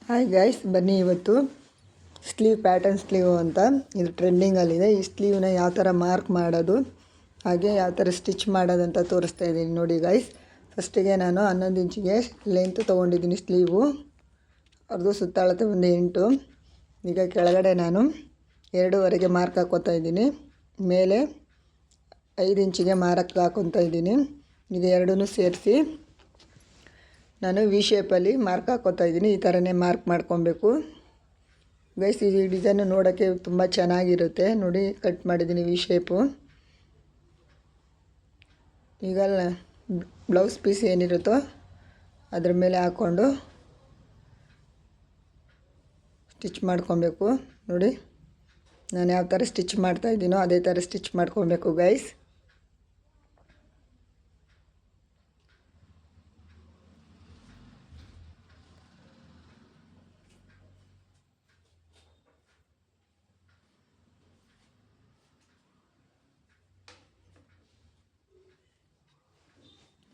Hi guys, ಬನ್ನಿ ಇವತ್ತು sleeve pattern sleeve ಅಂತ ಇದು ಟ್ರೆಂಡಿಂಗಲ್ಲಿದೆ. ಈ ಸ್ಲೀವ್ನ ಯಾವ ಥರ ಮಾರ್ಕ್ ಮಾಡೋದು ಹಾಗೆ ಯಾವ ಥರ ಸ್ಟಿಚ್ ಮಾಡೋದಂತ ತೋರಿಸ್ತಾ ಇದ್ದೀನಿ ನೋಡಿ ಗೈಸ್. ಫಸ್ಟಿಗೆ ನಾನು 11 ಇಂಚಿಗೆ ಲೆಂತ್ ತೊಗೊಂಡಿದ್ದೀನಿ ಸ್ಲೀವು. ಅವ್ರದ್ದು ಸುತ್ತಳತೆ ಒಂದು 8. ಈಗ ಕೆಳಗಡೆ ನಾನು 2.5ಗೆ ಮಾರ್ಕ್ ಹಾಕ್ಕೊತಾ ಇದ್ದೀನಿ. ಮೇಲೆ 5 ಇಂಚಿಗೆ ಮಾರ್ಕ್ ಹಾಕ್ಕೊತಾ ಇದ್ದೀನಿ. ಈಗ ಎರಡೂ ಸೇರಿಸಿ ನಾನು ವಿ ಶೇಪಲ್ಲಿ ಮಾರ್ಕ್ ಹಾಕ್ಕೊತಾ ಇದ್ದೀನಿ. ಈ ಥರನೇ ಮಾರ್ಕ್ ಮಾಡ್ಕೊಬೇಕು ಗೈಸ್. ಈ ಡಿಸೈನು ನೋಡೋಕ್ಕೆ ತುಂಬ ಚೆನ್ನಾಗಿರುತ್ತೆ ನೋಡಿ. ಕಟ್ ಮಾಡಿದ್ದೀನಿ ವಿ ಶೇಪು. ಈಗ ಬ್ಲೌಸ್ ಪೀಸ್ ಏನಿರುತ್ತೋ ಅದ್ರ ಮೇಲೆ ಹಾಕ್ಕೊಂಡು ಸ್ಟಿಚ್ ಮಾಡ್ಕೊಬೇಕು ನೋಡಿ. ನಾನು ಯಾವ ಥರ ಸ್ಟಿಚ್ ಮಾಡ್ತಾಯಿದ್ದೀನೋ ಅದೇ ಥರ ಸ್ಟಿಚ್ ಮಾಡ್ಕೊಬೇಕು ಗೈಸ್.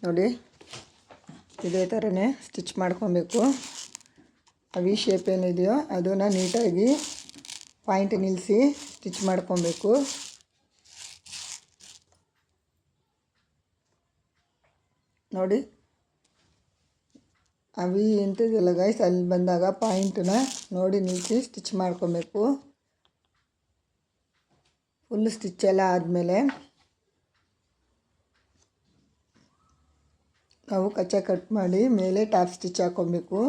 ನೋಡಿ ಇದೇ ಥರನೇ ಸ್ಟಿಚ್ ಮಾಡ್ಕೊಬೇಕು. ವಿ ಶೇಪ್ ಏನಿದೆಯೋ ಅದನ್ನು ನೀಟಾಗಿ ಪಾಯಿಂಟ್ ನಿಲ್ಲಿಸಿ ಸ್ಟಿಚ್ ಮಾಡ್ಕೊಬೇಕು. ನೋಡಿ ಆ ವಿ ಎಂತಿದೆಯಲ್ಲ ಗೈಸ್, ಅಲ್ಲಿ ಬಂದಾಗ ಪಾಯಿಂಟನ್ನ ನೋಡಿ ನಿಲ್ಲಿಸಿ ಸ್ಟಿಚ್ ಮಾಡ್ಕೊಬೇಕು. ಫುಲ್ ಸ್ಟಿಚ್ ಎಲ್ಲ ಆದಮೇಲೆ ನಾವು ಕಚ್ಚಾ ಕಟ್ ಮಾಡಿ ಮೇಲೆ ಟಾಪ್ ಸ್ಟಿಚ್ ಹಾಕ್ಕೊಬೇಕು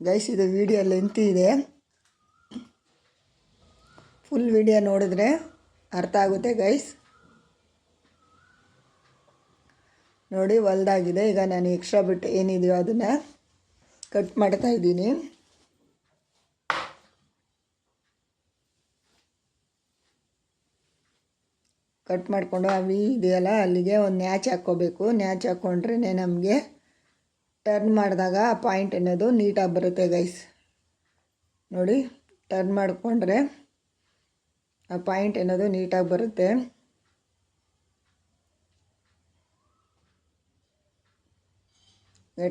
ಗೈಸ್. ಇದು ವಿಡಿಯೋ ಲೆಂತ್ ಇದೆ, ಫುಲ್ ವಿಡಿಯೋ ನೋಡಿದ್ರೆ ಅರ್ಥ ಆಗುತ್ತೆ ಗೈಸ್. ನೋಡಿ ಹೊಲ್ದಾಗಿದೆ. ಈಗ ನಾನು ಎಕ್ಸ್ಟ್ರಾ ಬಿಟ್ಟು ಏನಿದೆಯೋ ಅದನ್ನು ಕಟ್ ಮಾಡ್ತಾ ಇದ್ದೀನಿ. ಕಟ್ ಮಾಡಿಕೊಂಡು ಆ ವಿ ಇದೆಯಲ್ಲ ಅಲ್ಲಿಗೆ ಒಂದು ನ್ಯಾಚ್ ಹಾಕ್ಕೋಬೇಕು. ನ್ಯಾಚ್ ಹಾಕ್ಕೊಂಡ್ರೆ ನಮಗೆ ಟರ್ನ್ ಮಾಡಿದಾಗ ಆ ಪಾಯಿಂಟ್ ಅನ್ನೋದು ನೀಟಾಗಿ ಬರುತ್ತೆ ಗೈಸ್. ನೋಡಿ ಟರ್ನ್ ಮಾಡಿಕೊಂಡ್ರೆ ಆ ಪಾಯಿಂಟ್ ಅನ್ನೋದು ನೀಟಾಗಿ ಬರುತ್ತೆ.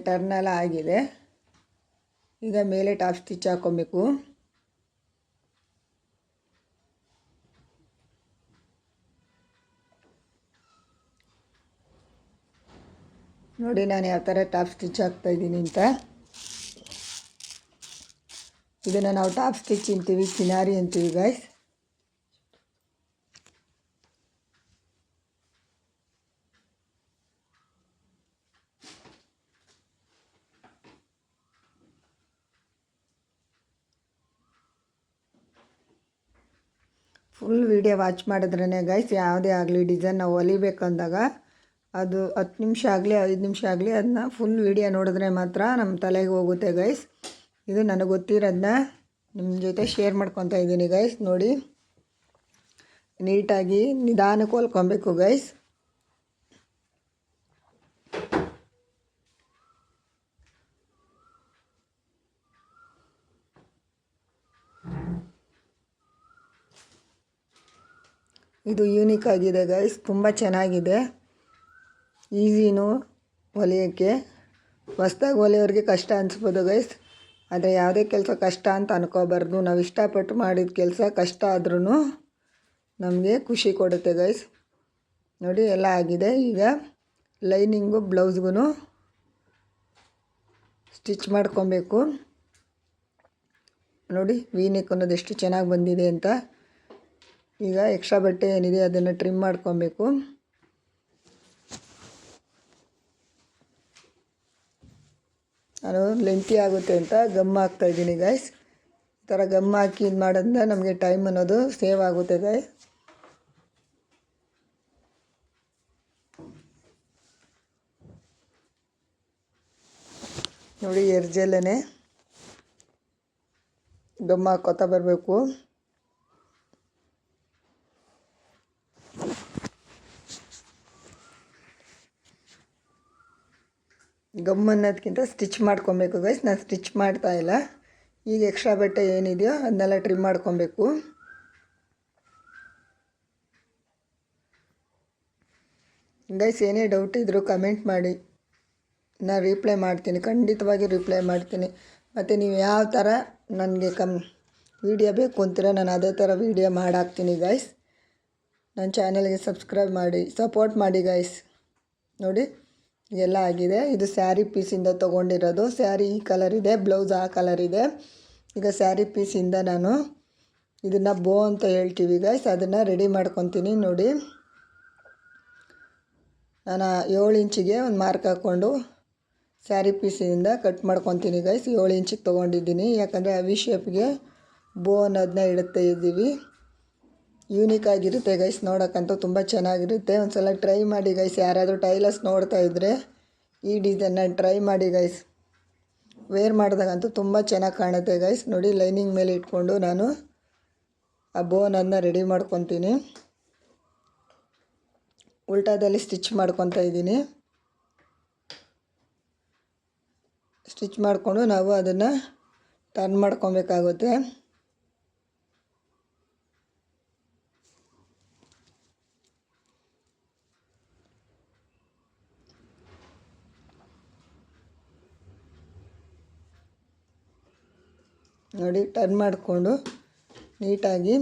ಟರ್ನ್ ಎಲ್ಲ ಆಗಿದೆ. ಈಗ ಮೇಲೆ ಟಾಪ್ ಸ್ಟಿಚ್ ಹಾಕ್ಕೊಬೇಕು. ನೋಡಿ ನಾನು ಯಾವ ಥರ ಟಾಪ್ ಸ್ಟಿಚ್ ಹಾಕ್ತಾಯಿದ್ದೀನಿ ಅಂತ. ಇದನ್ನು ನಾವು ಟಾಪ್ ಸ್ಟಿಚ್ ಅಂತೀವಿ, ಕಿನಾರಿ ಅಂತೀವಿ ಗೈಸ್. ಫುಲ್ ವಿಡಿಯೋ ವಾಚ್ ಮಾಡಿದ್ರೇ ಗೈಸ್ ಯಾವುದೇ ಆಗಲಿ ಡಿಸೈನ್ ನಾವು ಹೊಲಿಬೇಕಂದಾಗ ಅದು 10 ನಿಮಿಷ ಆಗಲಿ 5 ನಿಮಿಷ ಆಗಲಿ ಅದನ್ನ ಫುಲ್ ವಿಡಿಯೋ ನೋಡಿದ್ರೆ ಮಾತ್ರ ನಮ್ಮ ತಲೆಗೆ ಹೋಗುತ್ತೆ ಗೈಸ್. ಇದು ನನಗೆ ಗೊತ್ತಿರೋದನ್ನ ನಿಮ್ಮ ಜೊತೆ ಶೇರ್ ಮಾಡ್ಕೊತಾ ಇದ್ದೀನಿ ಗೈಸ್. ನೋಡಿ ನೀಟಾಗಿ ನಿಧಾನಕ್ಕೆ ಹೊಲ್ಕೊಬೇಕು ಗೈಸ್. ಇದು ಯೂನಿಕ್ ಆಗಿದೆ ಗೈಸ್, ತುಂಬ ಚೆನ್ನಾಗಿದೆ. ಈಸಿನೂ ಹೊಲಿಯೋಕ್ಕೆ. ಹೊಸ್ದಾಗಿ ಹೊಲಿಯೋರಿಗೆ ಕಷ್ಟ ಅನಿಸ್ಬೋದು ಗೈಸ್, ಆದರೆ ಯಾವುದೇ ಕೆಲಸ ಕಷ್ಟ ಅಂತ ಅನ್ಕೋಬಾರ್ದು. ನಾವು ಇಷ್ಟಪಟ್ಟು ಮಾಡಿದ ಕೆಲಸ ಕಷ್ಟ ಆದ್ರೂ ನಮಗೆ ಖುಷಿ ಕೊಡುತ್ತೆ ಗೈಸ್. ನೋಡಿ ಎಲ್ಲ ಆಗಿದೆ. ಈಗ ಲೈನಿಂಗು ಬ್ಲೌಸ್ಗೂ ಸ್ಟಿಚ್ ಮಾಡ್ಕೊಬೇಕು. ನೋಡಿ ವಿ ನೆಕ್ ಅನ್ನೋದು ಎಷ್ಟು ಚೆನ್ನಾಗಿ ಬಂದಿದೆ ಅಂತ. ಈಗ ಎಕ್ಸ್ಟ್ರಾ ಬಟ್ಟೆ ಏನಿದೆ ಅದನ್ನು ಟ್ರಿಮ್ ಮಾಡ್ಕೊಬೇಕು. ನಾನು ಲೆಂತಿ ಆಗುತ್ತೆ ಅಂತ ಗಮ್ ಹಾಕ್ತಾಯಿದ್ದೀನಿ ಗೈಸ್. ಈ ಥರ ಗಮ್ ಹಾಕಿ ಇದು ಮಾಡೋದ್ರಿಂದ ನಮಗೆ ಟೈಮ್ ಅನ್ನೋದು ಸೇವ್ ಆಗುತ್ತೆ ಗೈಸ್. ನೋಡಿ ಎರ್ಜಲ್ಲೇ ಗಮ್ ಹಾಕ್ಕೊತಾ ಬರಬೇಕು. ಗಮ್ ಅನ್ನೋದಕ್ಕಿಂತ ಸ್ಟಿಚ್ ಮಾಡ್ಕೊಬೇಕು ಗೈಸ್. ನಾನು ಸ್ಟಿಚ್ ಮಾಡ್ತಾಯಿಲ್ಲ. ಈಗ ಎಕ್ಸ್ಟ್ರಾ ಬಟ್ಟೆ ಏನಿದೆಯೋ ಅದನ್ನೆಲ್ಲ ಟ್ರಿಮ್ ಮಾಡ್ಕೊಬೇಕು. ಗೈಸ್ ಏನೇ ಡೌಟ್ ಇದ್ದರೂ ಕಮೆಂಟ್ ಮಾಡಿ. ನಾನು ರಿಪ್ಲೈ ಮಾಡ್ತೀನಿ, ಖಂಡಿತವಾಗಿ ರಿಪ್ಲೈ ಮಾಡ್ತೀನಿ. ಮತ್ತು ನೀವು ಯಾವ ಥರ ನನಗೆ ವೀಡಿಯೋ ಬೇಕು ಅಂತೀರ ನಾನು ಅದೇ ಥರ ವೀಡಿಯೋ ಮಾಡಾಕ್ತೀನಿ ಗೈಸ್. ನನ್ನ ಚಾನಲ್ಗೆ ಸಬ್ಸ್ಕ್ರೈಬ್ ಮಾಡಿ, ಸಪೋರ್ಟ್ ಮಾಡಿ ಗೈಸ್. ನೋಡಿ ಎಲ್ಲ ಆಗಿದೆ. ಇದು ಸ್ಯಾರಿ ಪೀಸಿಂದ ತೊಗೊಂಡಿರೋದು. ಸ್ಯಾರಿ ಈ ಕಲರ್ ಇದೆ, ಬ್ಲೌಸ್ ಆ ಕಲರ್ ಇದೆ. ಈಗ ಸ್ಯಾರಿ ಪೀಸಿಂದ ನಾನು ಇದನ್ನು ಬೋ ಅಂತ ಹೇಳ್ತೀವಿ ಗೈಸ್, ಅದನ್ನು ರೆಡಿ ಮಾಡ್ಕೊತೀನಿ. ನೋಡಿ ನಾನು 7 ಇಂಚಿಗೆ ಒಂದು ಮಾರ್ಕ್ ಹಾಕ್ಕೊಂಡು ಸ್ಯಾರಿ ಪೀಸಿನಿಂದ ಕಟ್ ಮಾಡ್ಕೊತೀನಿ ಗೈಸ್. 7 ಇಂಚಿಗೆ ತೊಗೊಂಡಿದ್ದೀನಿ, ಯಾಕಂದರೆ ವಿ ಶೇಪ್ಗೆ ಬೋ ಅನ್ನೋದನ್ನ ಇಡುತ್ತಾ ಇದ್ದೀವಿ. ಯೂನಿಕ್ ಆಗಿರುತ್ತೆ ಗೈಸ್, ನೋಡೋಕ್ಕಂತೂ ತುಂಬ ಚೆನ್ನಾಗಿರುತ್ತೆ. ಒಂದು ಸಲ ಟ್ರೈ ಮಾಡಿ ಗೈಸ್. ಯಾರಾದರೂ ಟೈಲರ್ಸ್ ನೋಡ್ತಾ ಇದ್ದರೆ ಈ ಡಿಸೈನ್ನ ಟ್ರೈ ಮಾಡಿ ಗೈಸ್. ವೇರ್ ಮಾಡಿದಾಗಂತೂ ತುಂಬ ಚೆನ್ನಾಗಿ ಕಾಣುತ್ತೆ ಗೈಸ್. ನೋಡಿ ಲೈನಿಂಗ್ ಮೇಲೆ ಇಟ್ಕೊಂಡು ನಾನು ಆ ಬೋನನ್ನು ರೆಡಿ ಮಾಡ್ಕೊತೀನಿ. ಉಲ್ಟಾದಲ್ಲಿ ಸ್ಟಿಚ್ ಮಾಡ್ಕೊತಾ ಇದ್ದೀನಿ. ಸ್ಟಿಚ್ ಮಾಡಿಕೊಂಡು ನಾವು ಅದನ್ನು ಟರ್ನ್ ಮಾಡ್ಕೊಬೇಕಾಗುತ್ತೆ. ನೋಡಿ ಟರ್ನ್ ಮಾಡಿಕೊಂಡು ನೀಟಾಗಿ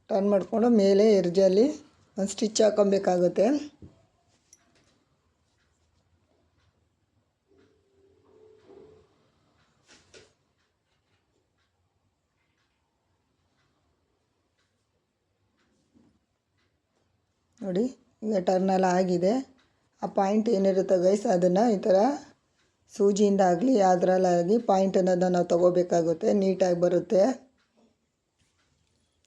ಟರ್ನ್ ಮಾಡಿಕೊಂಡು ಮೇಲೆ ಎರ್ಜಲ್ಲಿ ಒಂದು ಸ್ಟಿಚ್ ಹಾಕೊಬೇಕಾಗುತ್ತೆ. ನೋಡಿ ಈಗ ಟರ್ನೆಲ್ಲ ಆಗಿದೆ. ಆ ಪಾಯಿಂಟ್ ಏನಿರುತ್ತೆ ಗೈಸ್ ಅದನ್ನು ಈ ಥರ ಸೂಜಿಯಿಂದ ಆಗಲಿ ಯಾವುದ್ರಲ್ಲಾಗಿ ಪಾಯಿಂಟ್ ಅನ್ನೋದನ್ನು ನಾವು ತೊಗೋಬೇಕಾಗುತ್ತೆ, ನೀಟಾಗಿ ಬರುತ್ತೆ.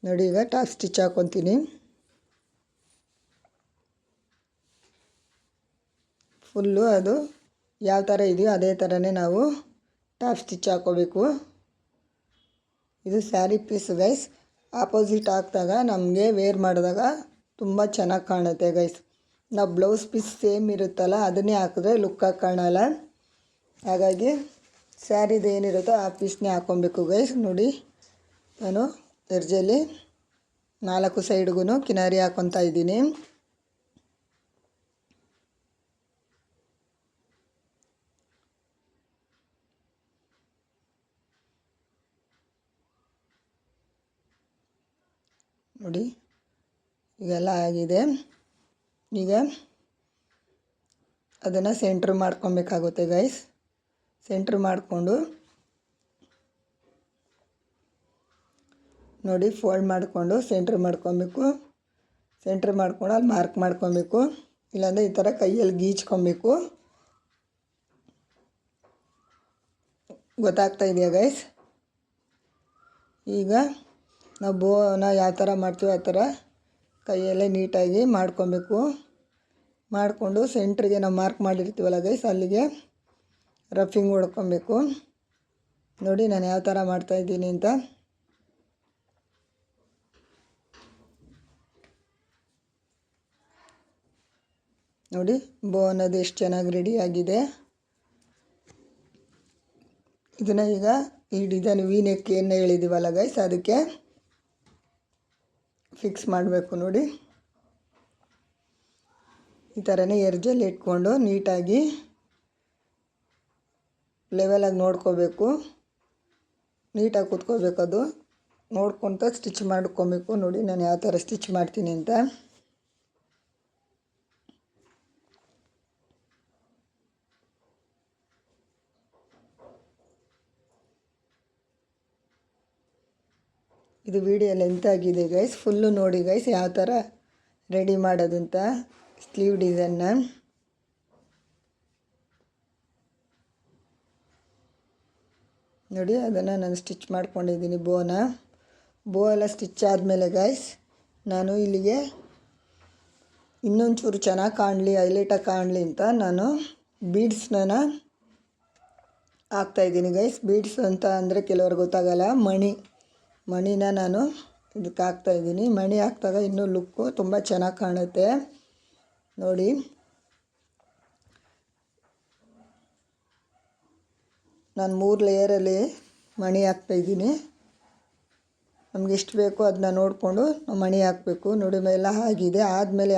ನೋಡಿ ಈಗ ಟಾಪ್ ಸ್ಟಿಚ್ ಹಾಕ್ಕೊತೀನಿ. ಫುಲ್ಲು ಅದು ಯಾವ ಥರ ಇದೆಯೋ ಅದೇ ಥರನೇ ನಾವು ಟಾಪ್ ಸ್ಟಿಚ್ ಹಾಕ್ಕೋಬೇಕು. ಇದು ಸ್ಯಾರಿ ಪೀಸ್ ಗೈಸ್. ಆಪೋಸಿಟ್ ಹಾಕಿದಾಗ ನಮಗೆ ವೇರ್ ಮಾಡಿದಾಗ ತುಂಬ ಚೆನ್ನಾಗಿ ಕಾಣುತ್ತೆ ಗೈಸ್. ನಾವು ಬ್ಲೌಸ್ ಪೀಸ್ ಸೇಮ್ ಇರುತ್ತಲ್ಲ ಅದನ್ನೇ ಹಾಕಿದ್ರೆ ಲುಕ್ಕಾಗಿ ಕಾಣಲ್ಲ. ಹಾಗಾಗಿ ಸ್ಯಾರಿದು ಏನಿರುತ್ತೋ ಆ ಪೀಸ್ನೇ ಹಾಕ್ಕೊಬೇಕು ಗೈಸ್. ನೋಡಿ ನಾನು ಎರ್ಜಲ್ಲಿ 4 ಸೈಡ್ಗೂ ಕಿನಾರಿ ಹಾಕ್ಕೊತಾ ಇದ್ದೀನಿ. ನೋಡಿ ಈಗೆಲ್ಲ ಆಗಿದೆ. ಈಗ ಅದನ್ನು ಸೆಂಟ್ರ್ ಮಾಡ್ಕೊಬೇಕಾಗುತ್ತೆ ಗೈಸ್. ಸೆಂಟ್ರ್ ಮಾಡಿಕೊಂಡು ನೋಡಿ ಫೋಲ್ಡ್ ಮಾಡಿಕೊಂಡು ಸೆಂಟ್ರ್ ಮಾಡ್ಕೊಬೇಕು. ಸೆಂಟ್ರ್ ಮಾಡ್ಕೊಂಡು ಅಲ್ಲಿ ಮಾರ್ಕ್ ಮಾಡ್ಕೊಬೇಕು, ಇಲ್ಲಾಂದರೆ ಈ ಥರ ಕೈಯಲ್ಲಿ ಗೀಚ್ಕೊಬೇಕು. ಗೊತ್ತಾಗ್ತಾ ಇದೆಯಾ ಗೈಸ್? ಈಗ ನಾವು ಬೋನ ಯಾವ ಥರ ಮಾಡ್ತೀವೋ ಆ ಥರ ಕೈಯಲ್ಲೇ ನೀಟಾಗಿ ಮಾಡ್ಕೊಬೇಕು. ಮಾಡಿಕೊಂಡು ಸೆಂಟ್ರಿಗೆ ನಾವು ಮಾರ್ಕ್ ಮಾಡಿರ್ತೀವಲ್ಲ ಗೈಸ್ ಅಲ್ಲಿಗೆ ರಫಿಂಗ್ ಹೊಡ್ಕೊಬೇಕು. ನೋಡಿ ನಾನು ಯಾವ ಥರ ಮಾಡ್ತಾಯಿದ್ದೀನಿ ಅಂತ. ನೋಡಿ ಬೋ ಅನ್ನೋದು ಎಷ್ಟು ಚೆನ್ನಾಗಿ ರೆಡಿಯಾಗಿದೆ. ಇದನ್ನು ಈಗ ಈ ಡಿಸೈನ್ ವಿ ನೆಕ್ ಏನು ಹೇಳಿದ್ದೀವಲ್ಲ ಗೈಸ್ ಅದಕ್ಕೆ ಫಿಕ್ಸ್ ಮಾಡಬೇಕು. ನೋಡಿ ಈ ಥರನೇ ಎರ್ಜಲ್ಲಿ ಇಟ್ಕೊಂಡು ನೀಟಾಗಿ ಲೆವೆಲಾಗಿ ನೋಡ್ಕೋಬೇಕು, ನೀಟಾಗಿ ಕೂತ್ಕೋಬೇಕು. ಅದು ನೋಡ್ಕೊತ ಸ್ಟಿಚ್ ಮಾಡ್ಕೊಬೇಕು. ನೋಡಿ ನಾನು ಯಾವ ಥರ ಸ್ಟಿಚ್ ಮಾಡ್ತೀನಿ ಅಂತ. ಇದು ವಿಡಿಯೋ ಲೆಂತ್ ಆಗಿದೆ ಗೈಸ್, ಫುಲ್ಲು ನೋಡಿ ಗೈಸ್ ಯಾವ ಥರ ರೆಡಿ ಮಾಡೋದಂತ ಸ್ಲೀವ್ ಡಿಸೈನ್ನ. ನೋಡಿ ಅದನ್ನು ನಾನು ಸ್ಟಿಚ್ ಮಾಡ್ಕೊಂಡಿದ್ದೀನಿ ಬೋನ. ಬೋ ಎಲ್ಲ ಸ್ಟಿಚ್ ಆದಮೇಲೆ ಗೈಸ್ ನಾನು ಇಲ್ಲಿಗೆ ಇನ್ನೊಂಚೂರು ಚೆನ್ನಾಗಿ ಕಾಣಲಿ, ಹೈಲೈಟಾಗಿ ಕಾಣಲಿ ಅಂತ ನಾನು ಬೀಡ್ಸ್ನ ಹಾಕ್ತಾಯಿದ್ದೀನಿ ಗೈಸ್. ಬೀಡ್ಸ್ ಅಂತ ಅಂದರೆ ಕೆಲವ್ರಿಗೆ ಗೊತ್ತಾಗಲ್ಲ, ಮಣಿನ ನಾನು ಇದಕ್ಕೆ ಹಾಕ್ತಾಯಿದ್ದೀನಿ. ಮಣಿ ಹಾಕಿದಾಗ ಇನ್ನೂ ಲುಕ್ಕು ತುಂಬ ಚೆನ್ನಾಗಿ ಕಾಣುತ್ತೆ. ನೋಡಿ ನಾನು 3 ಲೇಯರಲ್ಲಿ ಮಣಿ ಹಾಕ್ತಾಯಿದ್ದೀನಿ. ನಮ್ಗೆ ಎಷ್ಟು ಬೇಕೋ ಅದನ್ನ ನೋಡಿಕೊಂಡು ಮಣಿ ಹಾಕಬೇಕು. ನೋಡಿ ಎಲ್ಲ ಆಗಿದೆ. ಆದಮೇಲೆ